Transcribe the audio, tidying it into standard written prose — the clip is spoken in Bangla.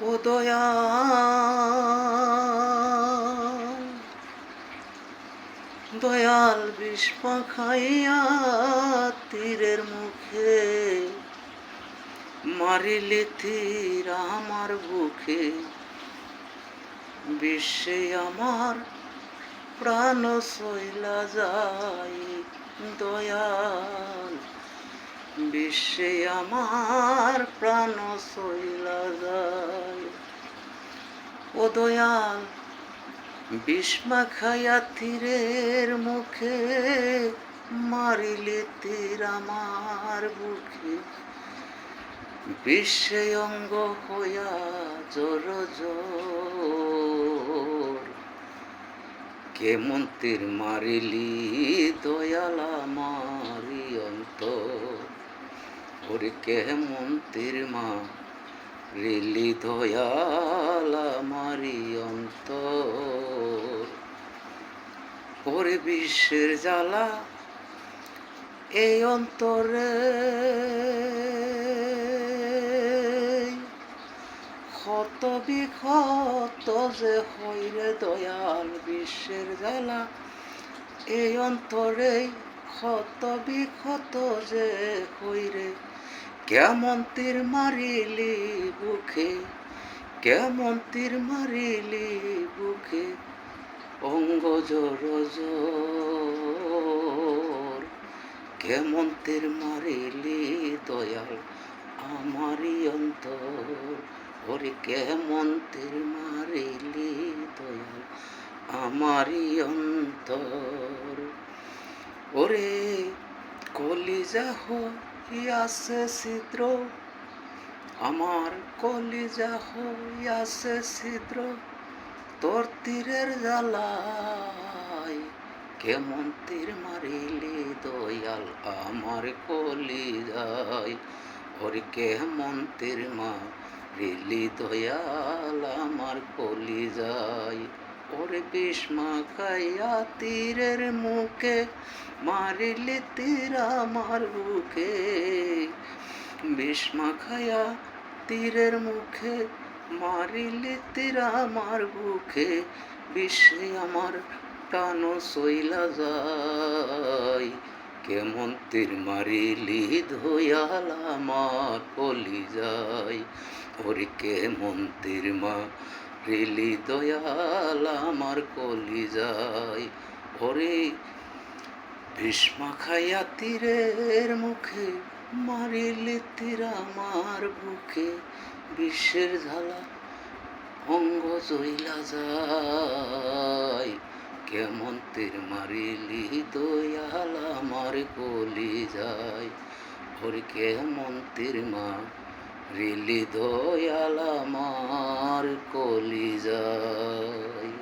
ও দয়াল দয়াল বিষ খাইয়া তীরের মুখে মারিলে তীর আমার বুকে, বিশ্বে আমার প্রাণ সইলা যায়। দয়াল বিশ্বে আমার প্রাণ সইলা যায়। ও দয়াল বিষ খাইয়া তীরের মুখে মারিলে তীর আমার বুকে, বিশ্বে অঙ্গ হইয়া জোর জোর। কেমন তীর মারিলি দয়াল আমারি অন্তর, ওরে কেমন তীর মারিলি দয়াল আমারি অন্তর। ওরে বিশ্বের জ্বালা এই অন্তরে ক্ষত বিক্ষত যে হইরে দয়াল, বিশ্বের জ্বালা এই অন্তরে ক্ষত বিক্ষত যে হইরে। কেমন তীর মারিলি বুকে, কেমন তীর মারিলি বুকে, অঙ্গ জোর জোর। কেমন তীর মারিলি দয়াল আমারি অন্তর, ওরে কেমন তীর মারিলি দয়াল আমারি অন্তর। ওরে কলিজা হইয়াছে ছিদ্র, আমার কলিজা হইয়াছে ছিদ্র, তোর তীরের জ্বালায়। কেমন তীর মারিলি দয়াল আমার কলিজায়, ওরে কেমন তীর মারিলি দয়াল আমার কলিজায়। ওরে বিষ খাইয়া তীরের মুখে মারিলি তীর আমার বুকে, বিষ খাইয়া তীরের মুখে মারিলি তীর আমার বুকে, বিশ্বে আমার প্রাণ সইলা যায়। কেমন তীর মারিলি দয়াল আমার কলিজায়, ওরে কেমন তীর মারিলি দয়াল আমার কলিজায়। ওরে বিষ খাইয়া তীরের মুখে মারিলি তীর আমার বুকে, বিশ্বের ঝালা অঙ্গ জইলা যায়। কেমন তীর মারিলি দয়াল আমার কলিজায়, ওরে কেমন তীর মারিলি দয়াল আমার কলিজায়।